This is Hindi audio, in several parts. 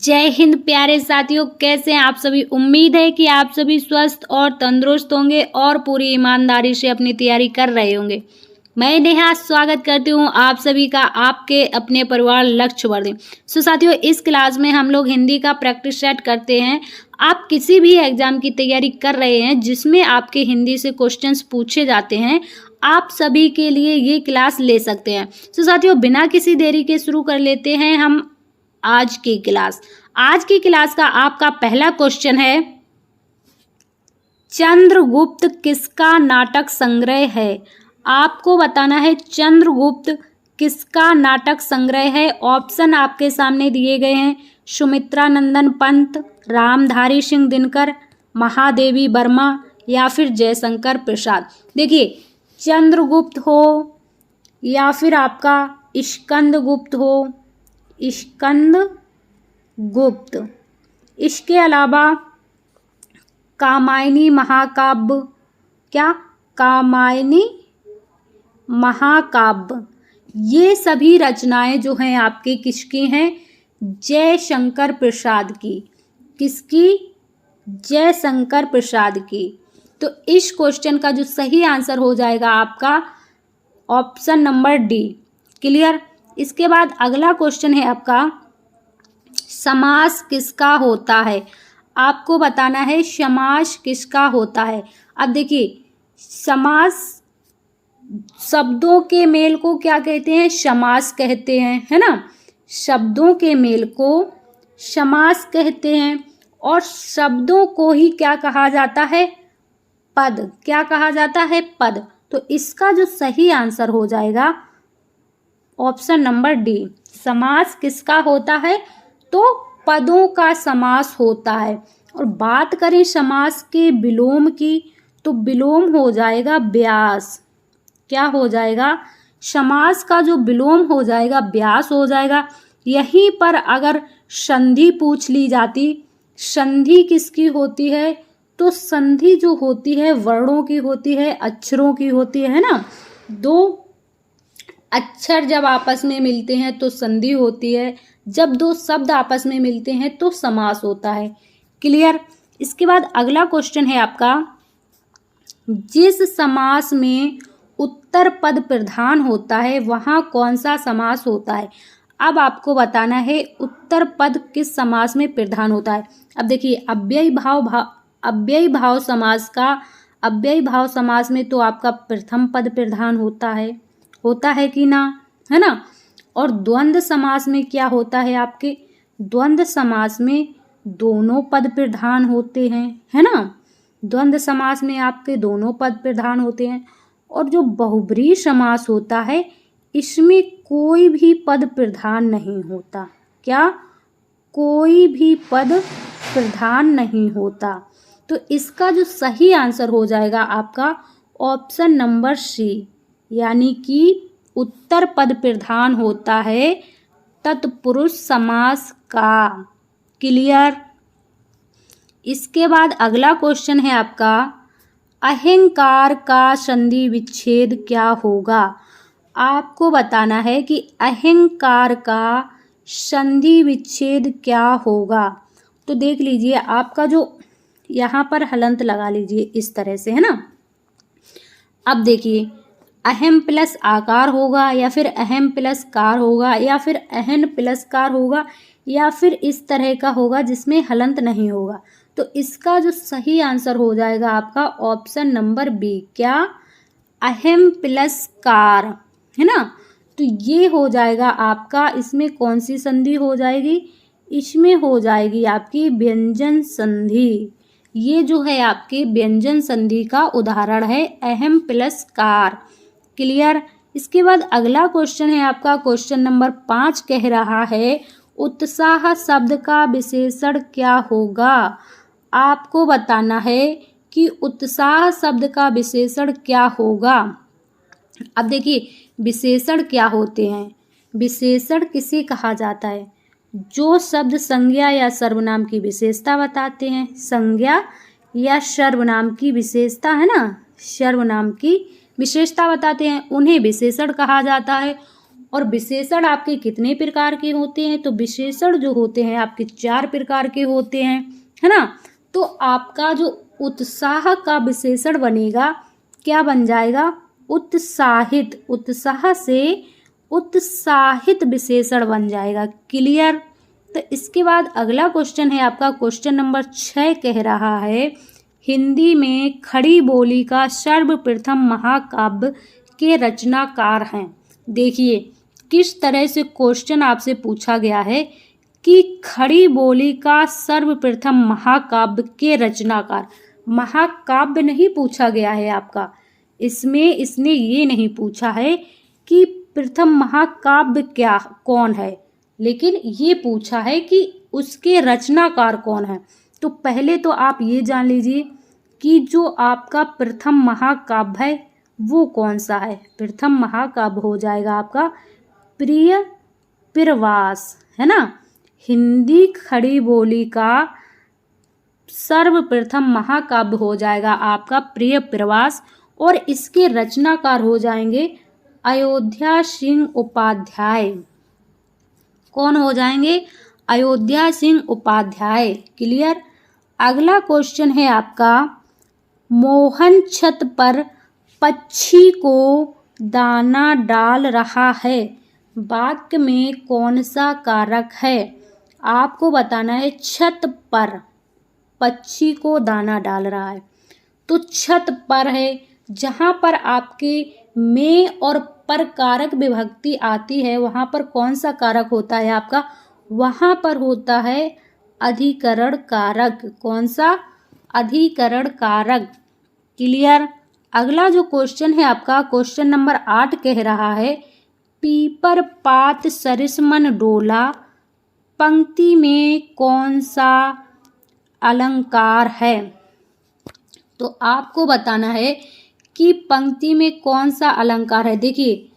जय हिंद प्यारे साथियों, कैसे हैं आप सभी। उम्मीद है कि आप सभी स्वस्थ और तंदुरुस्त होंगे और पूरी ईमानदारी से अपनी तैयारी कर रहे होंगे। मैं नेहा स्वागत करती हूं आप सभी का आपके अपने परिवार लक्ष्य वर्धन। साथियों, इस क्लास में हम लोग हिंदी का प्रैक्टिस सेट करते हैं। आप किसी भी एग्जाम की तैयारी कर रहे हैं जिसमें आपके हिंदी से क्वेश्चंस पूछे जाते हैं, आप सभी के लिए ये क्लास ले सकते हैं। साथियों, बिना किसी देरी के शुरू कर लेते हैं हम आज की क्लास। आज की क्लास का आपका पहला क्वेश्चन है, चंद्रगुप्त किसका नाटक संग्रह है। आपको बताना है चंद्रगुप्त किसका नाटक संग्रह है। ऑप्शन आपके सामने दिए गए हैं, सुमित्रा नंदन पंत, रामधारी सिंह दिनकर, महादेवी वर्मा या फिर जयशंकर प्रसाद। देखिए, चंद्रगुप्त हो या फिर आपका स्कंदगुप्त हो, स्कंदगुप्त, इसके अलावा कामायनी महाकाव्य, क्या कामायनी महाकाव्य, ये सभी रचनाएं जो हैं आपकी किसकी हैं, जयशंकर प्रसाद की। किसकी? जयशंकर प्रसाद की। तो इस क्वेश्चन का जो सही आंसर हो जाएगा आपका ऑप्शन नंबर डी। क्लियर। इसके बाद अगला क्वेश्चन है आपका, समास किसका होता है। आपको बताना है समास किसका होता है। अब देखिए, समास शब्दों के मेल को क्या कहते हैं, समास कहते हैं, है ना। शब्दों के मेल को समास कहते हैं और शब्दों को ही क्या कहा जाता है, पद। क्या कहा जाता है, पद। तो इसका जो सही आंसर हो जाएगा ऑप्शन नंबर डी। समास किसका होता है, तो पदों का समास होता है। और बात करें समास के विलोम की, तो विलोम हो जाएगा व्यास। क्या हो जाएगा, समास का जो विलोम हो जाएगा व्यास हो जाएगा। यहीं पर अगर संधि पूछ ली जाती, संधि किसकी होती है, तो संधि जो होती है वर्णों की होती है, अक्षरों की होती है ना। दो अक्षर जब आपस में मिलते हैं तो संधि होती है, जब दो शब्द आपस में मिलते हैं तो समास होता है। क्लियर। इसके बाद अगला क्वेश्चन है आपका, जिस समास में उत्तर पद प्रधान होता है वहाँ कौन सा समास होता है। अब आपको बताना है उत्तर पद किस समास में प्रधान होता है। अब देखिए, अव्ययी भाव समास का, अव्ययी भाव समास में तो आपका प्रथम पद प्रधान होता है कि ना, है ना। और द्वंद्व समास में क्या होता है, आपके द्वंद्व समास में दोनों पद प्रधान होते हैं, है ना। द्वंद्व समास में आपके दोनों पद प्रधान होते हैं। और जो बहुब्रीहि समास होता है इसमें कोई भी पद प्रधान नहीं होता। क्या? कोई भी पद प्रधान नहीं होता। तो इसका जो सही आंसर हो जाएगा आपका ऑप्शन नंबर सी, यानी कि उत्तर पद प्रधान होता है तत्पुरुष समास का। क्लियर। इसके बाद अगला क्वेश्चन है आपका, अहंकार का संधि विच्छेद क्या होगा। आपको बताना है कि अहंकार का संधि विच्छेद क्या होगा। तो देख लीजिए, आपका जो यहाँ पर हलंत लगा लीजिए इस तरह से, है ना। अब देखिए, अहम प्लस आकार होगा या फिर अहम प्लस कार होगा या फिर अहन प्लस कार होगा या फिर इस तरह का होगा जिसमें हलंत नहीं होगा। तो इसका जो सही आंसर हो जाएगा आपका ऑप्शन नंबर बी। क्या? अहम प्लस कार, है ना। तो ये हो जाएगा आपका, इसमें कौन सी संधि हो जाएगी, इसमें हो जाएगी आपकी व्यंजन संधि। ये जो है आपके व्यंजन संधि का उदाहरण है, अहम प्लस कार। क्लियर। इसके बाद अगला क्वेश्चन है आपका, क्वेश्चन नंबर 5 कह रहा है, उत्साह शब्द का विशेषण क्या होगा। आपको बताना है कि उत्साह शब्द का विशेषण क्या होगा। अब देखिए, विशेषण क्या होते हैं। विशेषण किसे कहा जाता है, जो शब्द संज्ञा या सर्वनाम की विशेषता बताते हैं। संज्ञा या सर्वनाम की विशेषता, है ना, सर्वनाम की विशेषता बताते हैं, उन्हें विशेषण कहा जाता है। और विशेषण आपके कितने प्रकार के होते हैं? तो विशेषण जो होते हैं आपके 4 प्रकार के होते हैं, है ना। तो आपका जो उत्साह का विशेषण बनेगा, क्या बन जाएगा? उत्साहित। उत्साह से उत्साहित विशेषण बन जाएगा। क्लियर। तो इसके बाद अगला क्वेश्चन है आपका क्वेश्चन नंबर 6 कह रहा है हिंदी में खड़ी बोली का सर्वप्रथम महाकाव्य के रचनाकार हैं। देखिए किस तरह से क्वेश्चन आपसे पूछा गया है कि खड़ी बोली का सर्वप्रथम महाकाव्य के रचनाकार। महाकाव्य नहीं पूछा गया है आपका, इसमें इसने ये नहीं पूछा है कि प्रथम महाकाव्य क्या कौन है, लेकिन ये पूछा है कि उसके रचनाकार कौन है। तो पहले तो आप ये जान लीजिए कि जो आपका प्रथम महाकाव्य है वो कौन सा है। प्रथम महाकाव्य हो जाएगा आपका प्रिय प्रवास, है ना। हिंदी खड़ी बोली का सर्वप्रथम महाकाव्य हो जाएगा आपका प्रिय प्रवास, और इसके रचनाकार हो जाएंगे अयोध्या सिंह उपाध्याय। कौन हो जाएंगे? अयोध्या सिंह उपाध्याय। क्लियर। अगला क्वेश्चन है आपका मोहन छत पर पक्षी को दाना डाल रहा है, वाक्य में कौन सा कारक है? आपको बताना है छत पर पक्षी को दाना डाल रहा है, तो छत पर है, जहाँ पर आपके में और पर कारक विभक्ति आती है वहाँ पर कौन सा कारक होता है आपका? वहाँ पर होता है अधिकरण कारक। कौन सा? अधिकरण कारक। क्लियर। अगला जो क्वेश्चन है आपका क्वेश्चन नंबर 8 कह रहा है पीपर पात सरिस मन डोला, पंक्ति में कौन सा अलंकार है? तो आपको बताना है कि पंक्ति में कौन सा अलंकार है। देखिए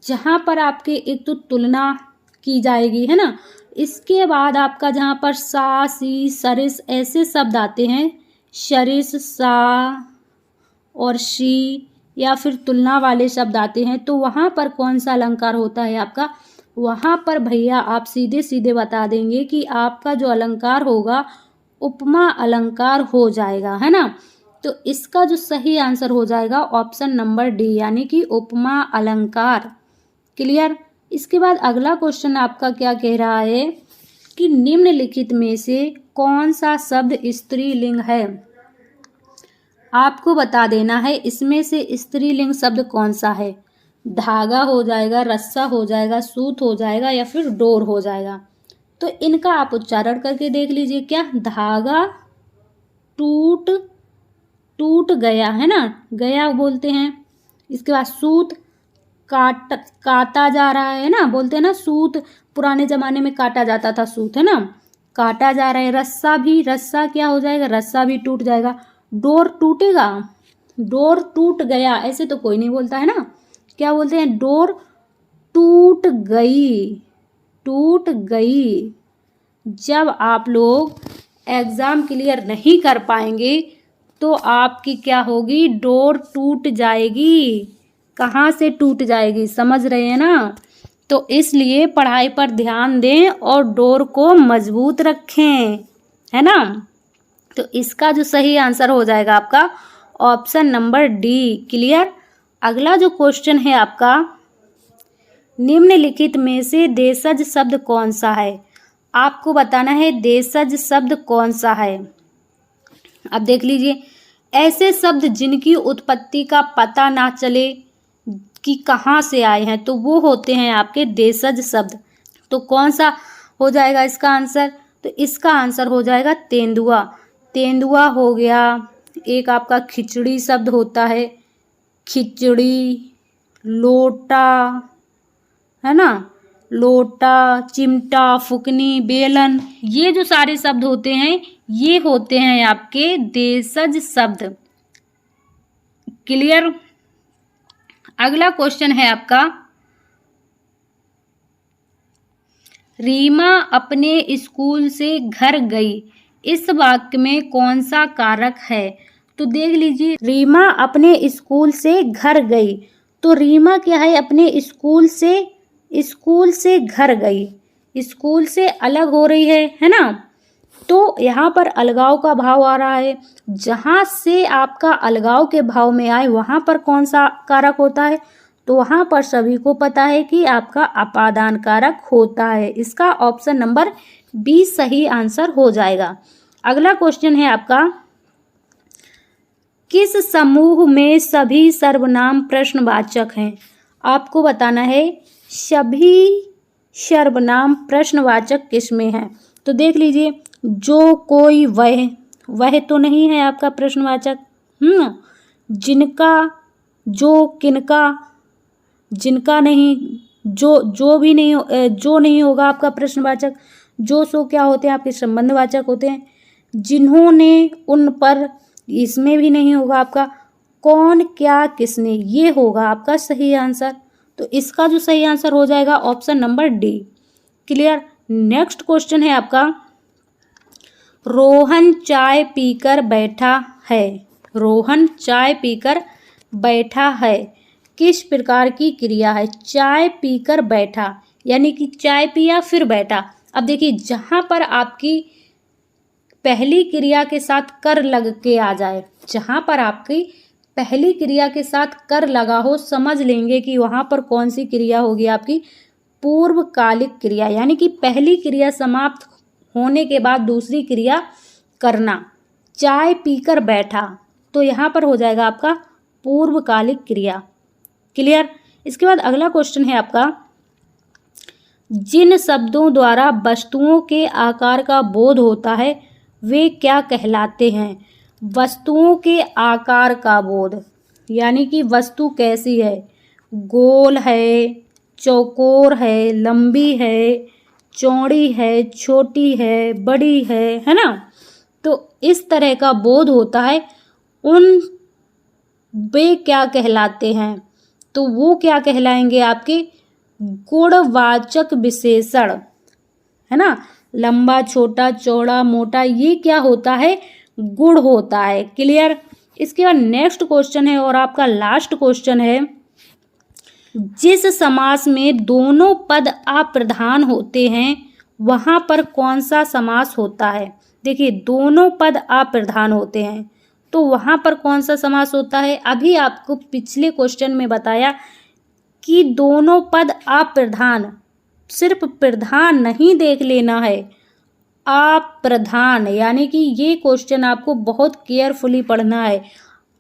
जहाँ पर आपके एक तो तुलना की जाएगी, है ना, इसके बाद आपका जहाँ पर सा सी सरिस ऐसे शब्द आते हैं, सरिस सा और शी या फिर तुलना वाले शब्द आते हैं, तो वहाँ पर कौन सा अलंकार होता है आपका? वहाँ पर भैया आप सीधे सीधे बता देंगे कि आपका जो अलंकार होगा उपमा अलंकार हो जाएगा, है ना। तो इसका जो सही आंसर हो जाएगा ऑप्शन नंबर डी, यानी कि उपमा अलंकार। क्लियर। इसके बाद अगला क्वेश्चन आपका क्या कह रहा है कि निम्नलिखित में से कौन सा शब्द स्त्रीलिंग है? आपको बता देना है इसमें से स्त्रीलिंग शब्द कौन सा है। धागा हो जाएगा, रस्सा हो जाएगा, सूत हो जाएगा या फिर डोर हो जाएगा। तो इनका आप उच्चारण करके देख लीजिए। क्या? धागा टूट गया, है ना, गया बोलते हैं। इसके बाद सूत काटा जा रहा है ना, बोलते हैं ना सूत, पुराने ज़माने में काटा जाता था सूत, है ना, काटा जा रहा है। रस्सा भी, रस्सा क्या हो जाएगा? रस्सा भी टूट जाएगा। डोर टूटेगा, डोर टूट गया ऐसे तो कोई नहीं बोलता, है ना। क्या बोलते हैं? डोर टूट गई, टूट गई। जब आप लोग एग्ज़ाम क्लियर नहीं कर पाएंगे तो आपकी क्या होगी? डोर टूट जाएगी। कहाँ से टूट जाएगी? समझ रहे हैं ना। तो इसलिए पढ़ाई पर ध्यान दें और डोर को मजबूत रखें, है ना। तो इसका जो सही आंसर हो जाएगा आपका ऑप्शन नंबर डी। क्लियर। अगला जो क्वेश्चन है आपका निम्नलिखित में से देशज शब्द कौन सा है? आपको बताना है देशज शब्द कौन सा है। अब देख लीजिए, ऐसे शब्द जिनकी उत्पत्ति का पता ना चले कि कहाँ से आए हैं, तो वो होते हैं आपके देशज शब्द। तो कौन सा हो जाएगा इसका आंसर? तो इसका आंसर हो जाएगा तेंदुआ। तेंदुआ हो गया। एक आपका खिचड़ी शब्द होता है, खिचड़ी, लोटा, है ना, लोटा, चिमटा, फुकनी, बेलन, ये जो सारे शब्द होते हैं ये होते हैं आपके देशज शब्द। क्लियर। अगला क्वेश्चन है आपका रीमा अपने स्कूल से घर गई, इस वाक्य में कौन सा कारक है? तो देख लीजिए, रीमा अपने स्कूल से घर गई, तो रीमा क्या है? अपने स्कूल से स्कूल से घर गई, स्कूल से अलग हो रही है ना। तो यहाँ पर अलगाव का भाव आ रहा है। जहाँ से आपका अलगाव के भाव में आए वहाँ पर कौन सा कारक होता है, तो वहाँ पर सभी को पता है कि आपका अपादान कारक होता है। इसका ऑप्शन नंबर बी सही आंसर हो जाएगा। अगला क्वेश्चन है आपका, किस समूह में सभी सर्वनाम प्रश्नवाचक हैं। आपको बताना है सभी सर्वनाम प्रश्नवाचक किस में है। तो देख लीजिए, जो, कोई, वह तो नहीं है आपका प्रश्नवाचक। जिनका, जो, किनका, जिनका नहीं, जो भी नहीं, जो नहीं होगा आपका प्रश्नवाचक। जो, सो क्या होते हैं आपके संबंधवाचक होते हैं। जिन्होंने, उन पर, इसमें भी नहीं होगा आपका। कौन, क्या, किसने, ये होगा आपका सही आंसर। तो इसका जो सही आंसर हो जाएगा option number D. Clear. Next question है आपका, रोहन चाय पीकर बैठा है। रोहन चाय पीकर बैठा है किस प्रकार की क्रिया है। चाय पीकर बैठा यानी कि चाय पिया फिर बैठा। अब देखिए, जहाँ पर आपकी पहली क्रिया के साथ कर लग के आ जाए, जहाँ पर आपकी पहली क्रिया के साथ कर लगा हो, समझ लेंगे कि वहाँ पर कौन सी क्रिया होगी आपकी पूर्वकालिक क्रिया, यानी कि पहली क्रिया समाप्त होने के बाद दूसरी क्रिया करना। चाय पीकर बैठा, तो यहाँ पर हो जाएगा आपका पूर्वकालिक क्रिया। क्लियर। इसके बाद अगला क्वेश्चन है आपका, जिन शब्दों द्वारा वस्तुओं के आकार का बोध होता है वे क्या कहलाते हैं। वस्तुओं के आकार का बोध यानी कि वस्तु कैसी है, गोल है, चौकोर है, लंबी है, चौड़ी है, छोटी है, बड़ी है ना। तो इस तरह का बोध होता है, उन वे क्या कहलाते हैं। तो वो क्या कहलाएंगे आपके गुणवाचक विशेषण, है ना। लंबा, छोटा, चौड़ा, मोटा, ये क्या होता है गुण होता है। क्लियर। इसके बाद नेक्स्ट क्वेश्चन है और आपका लास्ट क्वेश्चन है, जिस समास में दोनों पद अप्रधान होते हैं वहां पर कौन सा समास होता है। देखिए, दोनों पद अप्रधान होते हैं तो वहां पर कौन सा समास होता है। अभी आपको पिछले क्वेश्चन में बताया कि दोनों पद अप्रधान, सिर्फ प्रधान नहीं देख लेना है, अप्रधान, यानी कि ये क्वेश्चन आपको बहुत केयरफुली पढ़ना है।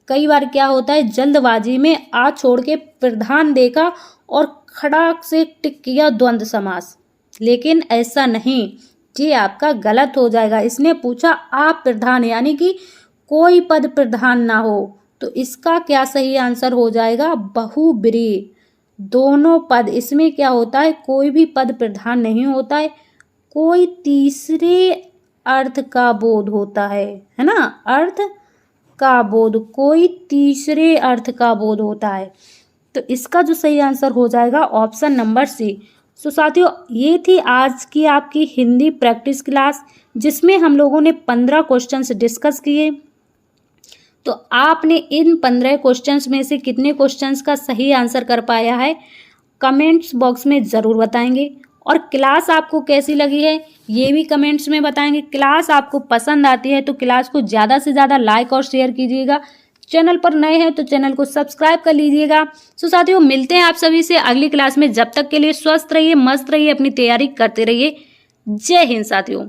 कई बार क्या होता है, जल्दबाजी में आ छोड़ के प्रधान देखा और खड़ा से टिक किया द्वंद्व समास, लेकिन ऐसा नहीं, ये आपका गलत हो जाएगा। इसने पूछा अप्रधान यानी कि कोई पद प्रधान ना हो, तो इसका क्या सही आंसर हो जाएगा बहुब्रीहि। दोनों पद, इसमें क्या होता है कोई भी पद प्रधान नहीं होता है, कोई तीसरे अर्थ का बोध होता है ना। अर्थ का बोध, कोई तीसरे अर्थ का बोध होता है। तो इसका जो सही आंसर हो जाएगा ऑप्शन नंबर सी। सो साथियों, ये थी आज की आपकी हिंदी प्रैक्टिस क्लास, जिसमें हम लोगों ने 15 क्वेश्चंस डिस्कस किए। तो आपने इन 15 क्वेश्चंस में से कितने क्वेश्चंस का सही आंसर कर पाया है कमेंट्स बॉक्स में ज़रूर बताएंगे। और क्लास आपको कैसी लगी है ये भी कमेंट्स में बताएंगे। क्लास आपको पसंद आती है तो क्लास को ज़्यादा से ज़्यादा लाइक और शेयर कीजिएगा। चैनल पर नए हैं तो चैनल को सब्सक्राइब कर लीजिएगा। सो साथियों, मिलते हैं आप सभी से अगली क्लास में। जब तक के लिए स्वस्थ रहिए, मस्त रहिए, अपनी तैयारी करते रहिए। जय हिंद साथियों।